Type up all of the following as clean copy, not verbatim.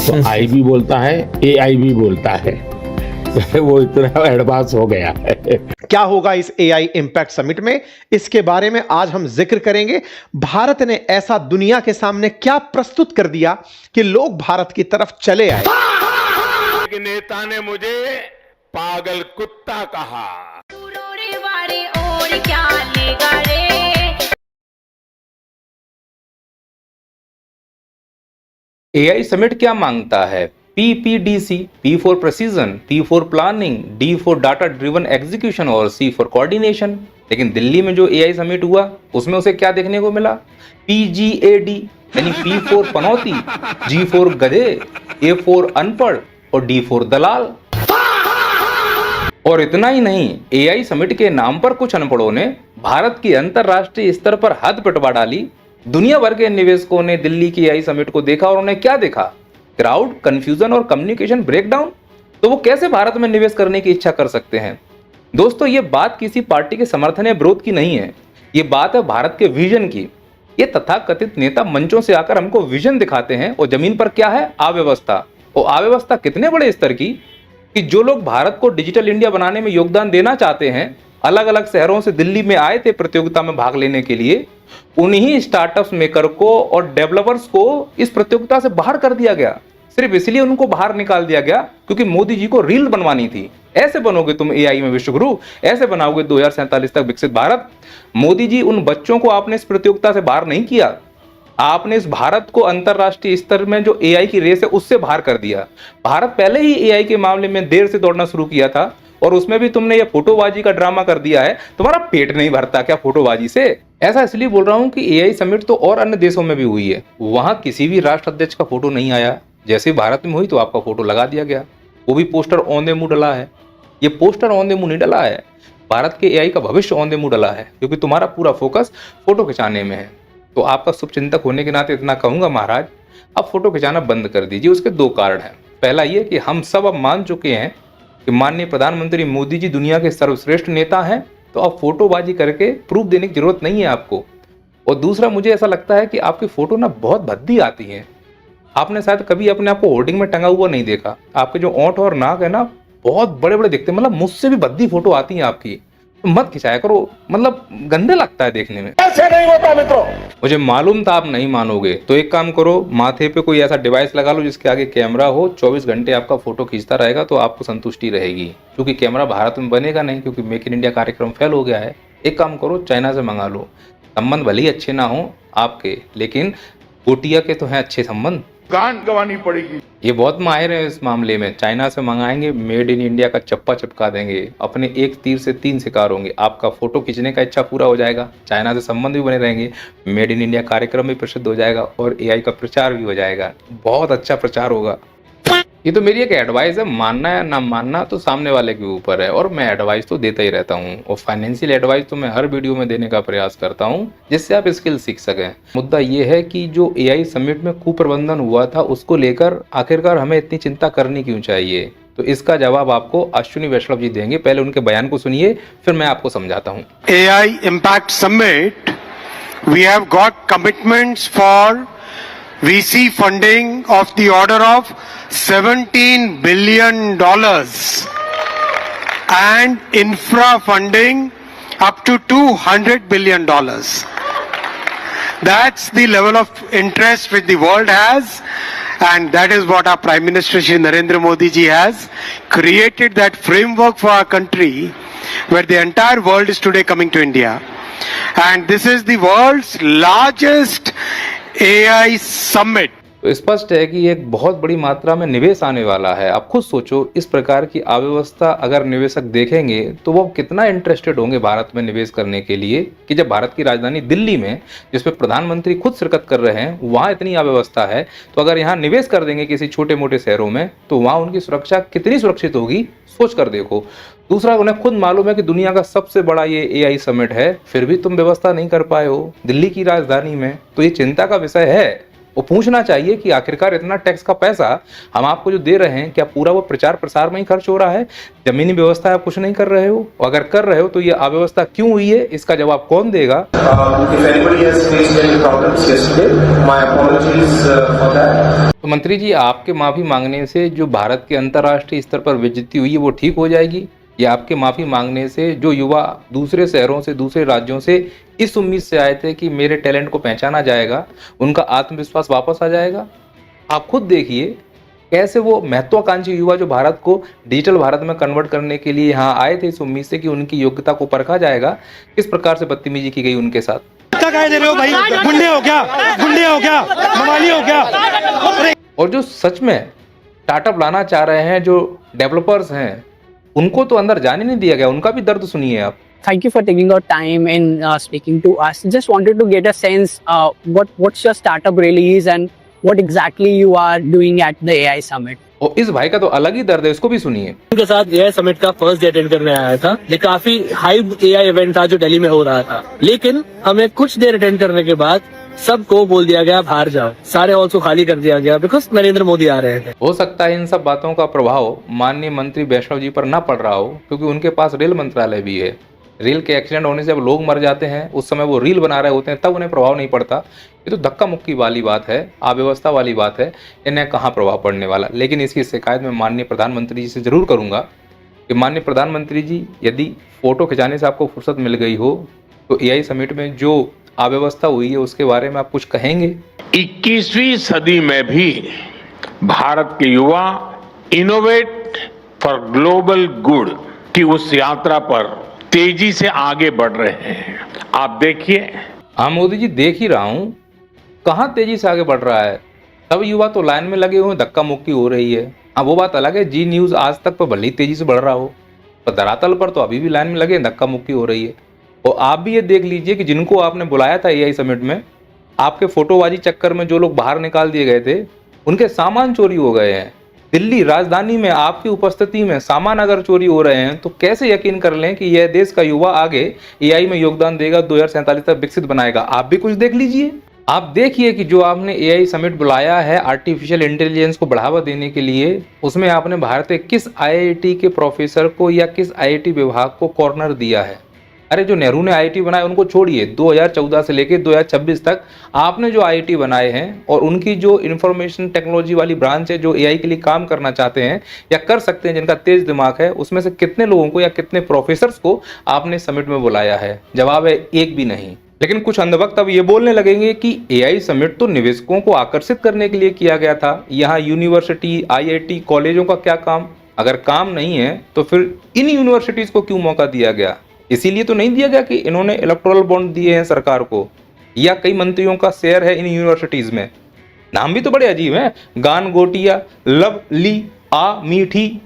तो आई भी बोलता है, AI भी बोलता है। वो इतना एडवांस हो गया है। क्या होगा इस एआई इंपैक्ट समिट में, इसके बारे में आज हम जिक्र करेंगे। भारत ने ऐसा दुनिया के सामने क्या प्रस्तुत कर दिया कि लोग भारत की तरफ चले आए। एक नेता ने मुझे पागल कुत्ता कहा। और क्या लेगा रे। एआई समिट क्या मांगता है? PPDC, P for precision, P for planning, D for data driven execution और C फॉर कोऑर्डिनेशन। लेकिन दिल्ली में जो एआई समिट हुआ उसमें उसे क्या देखने को मिला? PGAD यानी P for Panauti, G for गधे, A फॉर अनपढ़ और D फॉर दलाल। और इतना ही नहीं, एआई समिट के नाम पर कुछ अनपढ़ों ने भारत की अंतरराष्ट्रीय स्तर पर हद पिटवा डाली। दुनिया भर के निवेशकों ने दिल्ली की एआई समिट को देखा और उन्हें क्या देखा? क्राउड, कंफ्यूजन और कम्युनिकेशन ब्रेकडाउन। तो वो कैसे भारत में निवेश करने की इच्छा कर सकते हैं? दोस्तों, ये बात किसी पार्टी के समर्थन या विरोध की नहीं है, ये बात है भारत के विजन की। ये तथाकथित नेता मंचों से आकर हमको विजन दिखाते हैं और जमीन पर क्या है? अव्यवस्था। और अव्यवस्था कितने बड़े स्तर की कि जो लोग भारत को डिजिटल इंडिया बनाने में योगदान देना चाहते हैं, अलग अलग शहरों से दिल्ली में आए थे प्रतियोगिता में भाग लेने के लिए, उन्हीं स्टार्टअप्स मेकर को और डेवलपर्स को इस प्रतियोगिता से बाहर कर दिया गया। सिर्फ इसलिए उनको बाहर निकाल दिया गया क्योंकि मोदी जी को रील बनवानी थी। ऐसे बनोगे तुम एआई में विश्व गुरु, ऐसे बनाओगे 2047 तक विकसित भारत। मोदी जी, उन बच्चों को आपने इस प्रतियोगिता से बाहर नहीं किया, आपने इस भारत को अंतरराष्ट्रीय स्तर में जो एआई की रेस है उससे बाहर कर दिया। भारत पहले ही एआई के मामले में देर से दौड़ना शुरू किया था और उसमें भी तुमने ये फोटोबाजी का ड्रामा कर दिया है। तुम्हारा पेट नहीं भरता क्या फोटोबाजी से? ऐसा इसलिए बोल रहा हूं कि एआई समिट तो और अन्य देशों में भी हुई है, वहां किसी भी राष्ट्र अध्यक्ष का फोटो नहीं आया। जैसे भारत में हुई तो आपका फोटो लगा दिया गया, वो भी पोस्टर ऑन द मुंह डला है। ये पोस्टर ऑन द मुंह नहीं डला है, भारत के एआई का भविष्य ऑन द मुंह डला है, क्योंकि तुम्हारा पूरा फोकस फोटो खिंचाने में है। तो आपका शुभचिंतक होने के नाते इतना कहूंगा महाराज, अब फोटो खिंचाना बंद कर दीजिए। उसके दो कारण हैं। पहला ये कि हम सब अब मान चुके हैं कि माननीय प्रधानमंत्री मोदी जी दुनिया के सर्वश्रेष्ठ नेता हैं, तो अब फोटोबाजी करके प्रूफ देने की जरूरत नहीं है आपको। और दूसरा, मुझे ऐसा लगता है कि आपकी फोटो ना बहुत भद्दी आती है। आपने शायद कभी अपने आप को होर्डिंग में टंगा हुआ नहीं देखा। आपके जो ओंठ और नाक है ना, बहुत बड़े बड़े दिखते हैं, मतलब मुझसे भी भद्दी फोटो आती है आपकी। तो मत खिंचाया करो, मतलब गंदे लगता है देखने में। ऐसे नहीं होता मित्रों। मुझे मालूम था आप नहीं मानोगे, तो एक काम करो, माथे पे कोई ऐसा डिवाइस लगा लो जिसके आगे कैमरा हो, 24 घंटे आपका फोटो खींचता रहेगा, तो आपको संतुष्टि रहेगी। क्योंकि कैमरा भारत में बनेगा नहीं, क्योंकि मेक इन इंडिया कार्यक्रम फेल हो गया है। एक काम करो, चाइना से मंगा लो। संबंध भले ही अच्छे ना हो आपके, लेकिन गोटिया के तो हैं अच्छे संबंध। गांड गंवानी पड़ेगी। ये बहुत माहिर है इस मामले में। चाइना से मंगाएंगे, मेड इन इंडिया का चप्पा चिपका देंगे। अपने एक तीर से 3 शिकार होंगे। आपका फोटो खींचने का इच्छा पूरा हो जाएगा, चाइना से संबंध भी बने रहेंगे, मेड इन इंडिया कार्यक्रम भी प्रसिद्ध हो जाएगा और एआई का प्रचार भी हो जाएगा। बहुत अच्छा प्रचार होगा। ये तो मेरी एक एडवाइस है, मानना या ना मानना तो सामने वाले के ऊपर है, और मैं एडवाइस तो देता ही रहता हूँ। और फाइनेंशियल एडवाइस तो मैं हर वीडियो में देने का प्रयास करता हूँ, जिससे आप स्किल सीख सकें। मुद्दा ये है कि जो एआई समिट में कुप्रबंधन हुआ था, उसको लेकर आखिरकार हमें इतनी चिंता करनी क्यों चाहिए? तो इसका जवाब आपको अश्विनी वैष्णव जी देंगे। पहले उनके बयान को सुनिए, फिर मैं आपको समझाता हूँ। AI Impact Summit, we have got commitments for VC funding of the order of $17 billion and infra funding up to $200 billion. That's the level of interest which the world has, and that is what our Prime Minister Shri Narendra Modi ji has created, that framework for our country where the entire world is today coming to India. And this is the world's largest AI summit. तो स्पष्ट है कि एक बहुत बड़ी मात्रा में निवेश आने वाला है। आप खुद सोचो, इस प्रकार की अव्यवस्था अगर निवेशक देखेंगे तो वो कितना इंटरेस्टेड होंगे भारत में निवेश करने के लिए, कि जब भारत की राजधानी दिल्ली में, जिसमें प्रधानमंत्री खुद शिरकत कर रहे हैं, वहाँ इतनी अव्यवस्था है, तो अगर यहाँ निवेश कर देंगे किसी छोटे मोटे शहरों में, तो वहाँ उनकी सुरक्षा कितनी सुरक्षित होगी, सोच कर देखो। दूसरा, उन्हें खुद मालूम है कि दुनिया का सबसे बड़ा ये एआई समिट है, फिर भी तुम व्यवस्था नहीं कर पाए हो दिल्ली की राजधानी में, तो ये चिंता का विषय है। वो पूछना चाहिए कि आखिरकार इतना टैक्स का पैसा हम आपको जो दे रहे हैं, क्या पूरा वो प्रचार प्रसार में ही खर्च हो रहा है? जमीनी व्यवस्था आप कुछ नहीं कर रहे हो, अगर कर रहे हो तो ये अव्यवस्था क्यों हुई है, इसका जवाब कौन देगा? तो मंत्री जी, आपके माफी मांगने से जो भारत के अंतर्राष्ट्रीय स्तर पर बेइज्जती हुई है वो ठीक हो जाएगी, या आपके माफी मांगने से जो युवा दूसरे शहरों से, दूसरे राज्यों से इस उम्मीद से आए थे कि मेरे टैलेंट को पहचाना जाएगा, उनका आत्मविश्वास वापस आ जाएगा? आप खुद देखिए कैसे वो महत्वाकांक्षी युवा जो भारत को डिजिटल भारत में कन्वर्ट करने के लिए यहाँ आए थे इस उम्मीद से कि उनकी योग्यता को परखा जाएगा, किस प्रकार से बदतमीजी की गई उनके साथ। क्या दे रहे हो भाई? गुंडे हो क्या? मवाली हो क्या? और जो सच में स्टार्टअप लाना चाह रहे हैं, जो डेवलपर्स हैं, उनको तो अंदर जाने नहीं दिया गया, उनका भी दर्द सुनिए आप। Thank you for taking your time in speaking to us. Just wanted to get a sense what's your startup really is and what exactly you are doing at the AI Summit. और इस भाई का तो अलग ही दर्द है, इसको भी सुनिए। उनके साथ AI समिट का फर्स्ट डे अटेंड करने आया था। ये काफी हाइप AI इवेंट था जो दिल्ली में हो रहा था, लेकिन हमें कुछ देर अटेंड करने के बाद सबको बोल दिया गया बाहर जाओ, सारे हॉल्स को खाली कर दिया गया बिकॉज नरेंद्र मोदी आ रहे थे। हो सकता है इन सब बातों का प्रभाव माननीय मंत्री वैष्णव जी पर ना पड़ रहा हो, क्योंकि उनके पास रेल मंत्रालय भी है। रेल के एक्सीडेंट होने से जब लोग मर जाते हैं, उस समय वो रील बना रहे होते हैं, तब उन्हें प्रभाव नहीं पड़ता। ये तो धक्का मुक्की वाली बात है, अव्यवस्था वाली बात है, इन्हें कहाँ प्रभाव पड़ने वाला। लेकिन इसकी शिकायत मैं माननीय प्रधानमंत्री जी से जरूर करूंगा कि माननीय प्रधानमंत्री जी, यदि फोटो खिंचाने से आपको फुर्सत मिल गई हो तो AI समिट में जो अव्यवस्था हुई है उसके बारे में आप कुछ कहेंगे? 21वीं सदी में भी भारत के युवा इनोवेट फॉर ग्लोबल गुड की उस यात्रा पर तेजी से आगे बढ़ रहे हैं। आप देखिए। हाँ मोदी जी, देख ही रहा हूँ, कहाँ तेजी से आगे बढ़ रहा है। सब युवा तो लाइन में लगे हुए, धक्का मुक्की हो रही है। हाँ, वो बात अलग है, जी न्यूज़ आज तक पर भले ही तेजी से बढ़ रहा हो, पर धरातल पर तो अभी भी लाइन में लगे, धक्का मुक्की हो रही है। और आप भी ये देख लीजिए कि जिनको आपने बुलाया था AI समिट में, आपके फोटोबाजी चक्कर में जो लोग बाहर निकाल दिए गए थे, उनके सामान चोरी हो गए हैं। दिल्ली राजधानी में आपकी उपस्थिति में सामान अगर चोरी हो रहे हैं तो कैसे यकीन कर लें कि यह देश का युवा आगे AI में योगदान देगा, 2047 तक विकसित बनाएगा? आप भी कुछ देख लीजिए। आप देखिए कि जो आपने AI समिट बुलाया है आर्टिफिशियल इंटेलिजेंस को बढ़ावा देने के लिए, उसमें आपने भारत के किस IIT के प्रोफेसर को या किस IIT विभाग को कॉर्नर दिया है? अरे जो नेहरू ने IIT बनाए उनको छोड़िए, 2014 से लेकर 2026 तक आपने जो IIT बनाए हैं और उनकी जो इंफॉर्मेशन टेक्नोलॉजी वाली ब्रांच है, जो AI के लिए काम करना चाहते हैं या कर सकते हैं, जिनका तेज दिमाग है, उसमें से कितने लोगों को या कितने प्रोफेसर्स को आपने समिट में बुलाया है? जवाब है एक भी नहीं। लेकिन कुछ अंधभक्त अब ये बोलने लगेंगे कि AI समिट तो निवेशकों को आकर्षित करने के लिए किया गया था, यहाँ यूनिवर्सिटी, IIT, कॉलेजों का क्या काम? अगर काम नहीं है तो फिर इन यूनिवर्सिटीज को क्यों मौका दिया गया? इसीलिए तो नहीं दिया गया कि इन्होंने इलेक्टोरल बॉन्ड दिए हैं सरकार को, या कई मंत्रियों का शेयर है इन यूनिवर्सिटीज में। नाम भी तो बड़े अजीब हैं, गान गोटिया, लव ली, आ मीठी।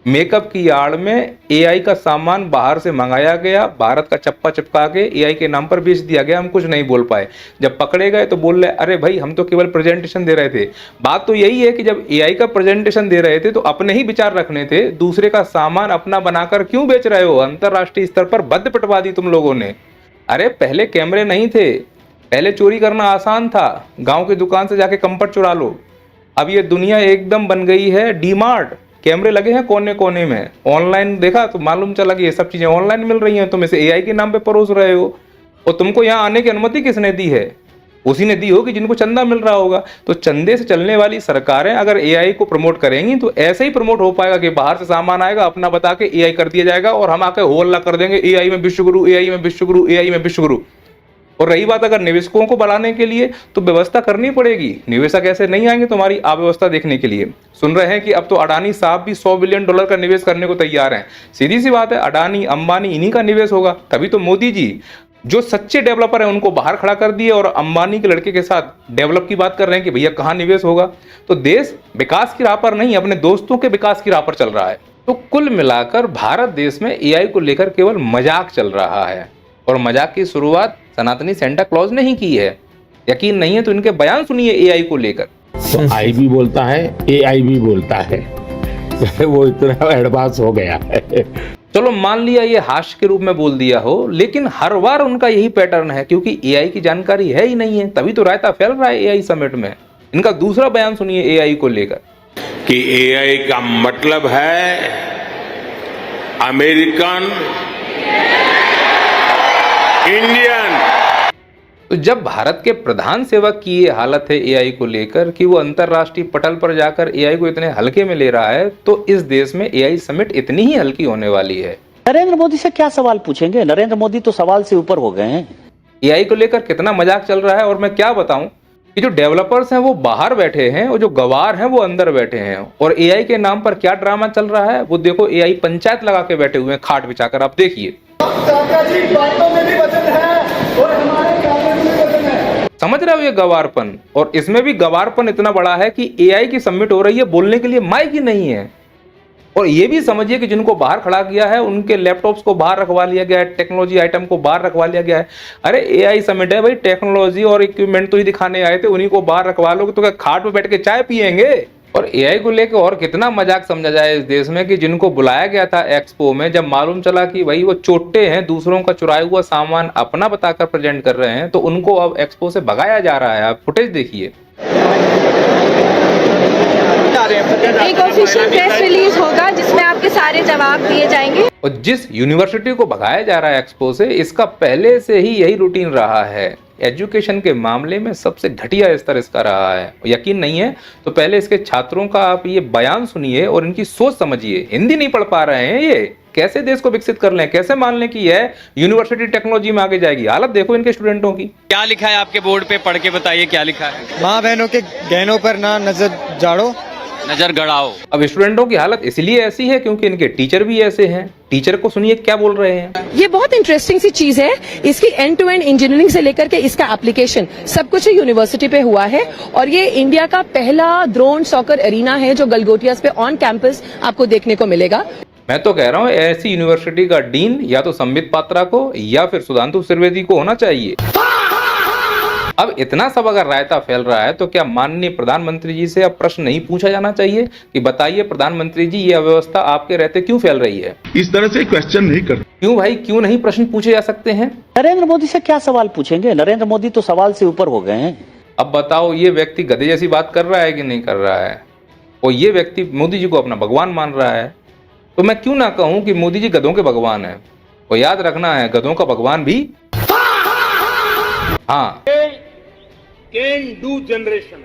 मेकअप की आड़ में AI का सामान बाहर से मंगाया गया, भारत का चप्पा चिपका के AI के नाम पर बेच दिया गया। हम कुछ नहीं बोल पाए, जब पकड़े गए तो बोल रहे अरे भाई हम तो केवल प्रेजेंटेशन दे रहे थे। बात तो यही है कि जब AI का प्रेजेंटेशन दे रहे थे तो अपने ही विचार रखने थे, दूसरे का सामान अपना बनाकर क्यों बेच रहे हो? अंतरराष्ट्रीय स्तर पर बद पिटवा दी तुम लोगों ने। अरे पहले कैमरे नहीं थे, पहले चोरी करना आसान था, गाँव की दुकान से जाके कंपट चुरा लो। अब ये दुनिया एकदम बन गई है डीमार्ट, कैमरे लगे हैं कोने कोने में। ऑनलाइन देखा तो मालूम चला कि ये सब चीजें ऑनलाइन मिल रही हैं, तुम इसे AI के नाम पे परोस रहे हो। और तुमको यहाँ आने की अनुमति किसने दी है? उसी ने दी होगी जिनको चंदा मिल रहा होगा। तो चंदे से चलने वाली सरकारें अगर AI को प्रमोट करेंगी तो ऐसे ही प्रमोट हो पाएगा कि बाहर से सामान आएगा, अपना बता के AI कर दिया जाएगा और हम आके हो हल्ला कर देंगे AI में विश्वगुरु, AI में विश्वगुरु, AI में विश्वगुरु। और रही बात अगर निवेशकों को बढ़ाने के लिए, तो व्यवस्था करनी पड़ेगी। निवेशक ऐसे नहीं आएंगे तुम्हारी अव्यवस्था देखने के लिए। सुन रहे हैं कि अब तो अडानी साहब भी $100 बिलियन का निवेश करने को तैयार हैं। सीधी सी बात है, अडानी अंबानी इन्हीं का निवेश होगा। तभी तो मोदी जी जो सच्चे डेवलपर हैं उनको बाहर खड़ा कर दिए और अंबानी के लड़के के साथ डेवलप की बात कर रहे हैं कि भैया कहाँ निवेश होगा। तो देश विकास की राह पर नहीं, अपने दोस्तों के विकास की राह पर चल रहा है। तो कुल मिलाकर भारत देश में AI को लेकर केवल मजाक चल रहा है, और मजाक की शुरुआत सनातनी सेंटा क्लॉज ने ही की है। यकीन नहीं है तो इनके बयान सुनिए AI को लेकर। तो आई भी बोलता है, AI भी बोलता है। वो इतना एडवांस हो गया है। चलो मान लिया ये हास्य के रूप में बोल दिया हो, लेकिन हर बार उनका यही पैटर्न है, क्योंकि एआई की जानकारी है ही नहीं है, तभी तो रायता फैल रहा है एआई समिट में। इनका दूसरा बयान सुनिए एआई को लेकर कि एआई का मतलब है अमेरिकन इंडियन। तो जब भारत के प्रधान सेवक की ये हालत है एआई को लेकर कि वो अंतरराष्ट्रीय पटल पर जाकर एआई को इतने हल्के में ले रहा है, तो इस देश में एआई समिट इतनी ही हल्की होने वाली है। नरेंद्र मोदी से क्या सवाल पूछेंगे? नरेंद्र मोदी तो सवाल से ऊपर हो गए हैं। एआई को लेकर कितना मजाक चल रहा है, और मैं क्या बताऊं कि जो डेवलपर्स हैं वो बाहर बैठे हैं और जो गवार हैं वो अंदर बैठे हैं। और एआई के नाम पर क्या ड्रामा चल रहा है वो देखो, एआई पंचायत लगा के बैठे हुए हैं खाट बिछाकर। आप देखिए, समझ रहे हो ये गवारपन। और इसमें भी गवारपन इतना बड़ा है कि एआई की सबमिट हो रही है, बोलने के लिए माइक ही नहीं है। और ये भी समझिए कि जिनको बाहर खड़ा किया है उनके लैपटॉप्स को बाहर रखवा लिया गया है, टेक्नोलॉजी आइटम को बाहर रखवा लिया गया है। अरे एआई समिट है भाई, टेक्नोलॉजी और इक्विपमेंट तो ही दिखाने आए थे, उन्हीं को बाहर रखवा लोगे तो क्या खाट पे बैठ के चाय पियेंगे? और एआई को लेकर और कितना मजाक समझा जाए इस देश में कि जिनको बुलाया गया था एक्सपो में, जब मालूम चला कि भाई वो चोट्टे हैं, दूसरों का चुराया हुआ सामान अपना बताकर प्रेजेंट कर रहे हैं, तो उनको अब एक्सपो से भगाया जा रहा है। आप फुटेज देखिए। एक ऑफिशियल प्रेस रिलीज होगा जिसमें आपके सारे जवाब दिए जाएंगे। और जिस यूनिवर्सिटी को भगाया जा रहा है एक्सपो से, इसका पहले से ही यही रूटीन रहा है। एजुकेशन के मामले में सबसे घटिया स्तर इसका रहा है। यकीन नहीं है तो पहले इसके छात्रों का आप ये बयान सुनिए और इनकी सोच समझिए। हिंदी नहीं पढ़ पा रहे हैं, ये कैसे देश को विकसित कर लें, कैसे मान लें कि यह यूनिवर्सिटी टेक्नोलॉजी में आगे जाएगी। हालत देखो इनके स्टूडेंटों की। क्या लिखा है आपके बोर्ड पे, पढ़ के बताइए क्या लिखा है। माँ बहनों के गहनों पर ना नजर जाड़ो, नजर गड़ाओ। अब स्टूडेंटों की हालत इसलिए ऐसी है क्योंकि इनके टीचर भी ऐसे हैं। टीचर को सुनिए क्या बोल रहे हैं। ये बहुत इंटरेस्टिंग सी चीज है, इसकी एंड टू एंड इंजीनियरिंग से लेकर के इसका एप्लीकेशन सब कुछ यूनिवर्सिटी पे हुआ है। और ये इंडिया का पहला ड्रोन सॉकर एरिना है जो गलगोटियास पे ऑन कैंपस आपको देखने को मिलेगा। मैं तो कह रहा हूँ ऐसी यूनिवर्सिटी का डीन या तो संबित पात्रा को या फिर सुधांशु त्रिवेदी को होना चाहिए। अब इतना सब अगर रायता फैल रहा है तो क्या माननीय प्रधानमंत्री जी से अब प्रश्न नहीं पूछा जाना चाहिए कि बताइए प्रधानमंत्री जी, ये अव्यवस्था आपके रहते क्यों फैल रही है? इस तरह से क्वेश्चन नहीं करते। क्यों भाई, क्यों नहीं प्रश्न पूछे जा सकते हैं? नरेंद्र मोदी से क्या सवाल पूछेंगे? नरेंद्र मोदी तो सवाल से ऊपर हो गए हैं। अब बताओ ये व्यक्ति गधे जैसी बात कर रहा है कि नहीं कर रहा है? और ये व्यक्ति मोदी जी को अपना भगवान मान रहा है, तो मैं क्यों ना कहूं कि मोदी जी गधों के भगवान है। और याद रखना है, गधों का भगवान भी हाँ कैन डू जनरेशन।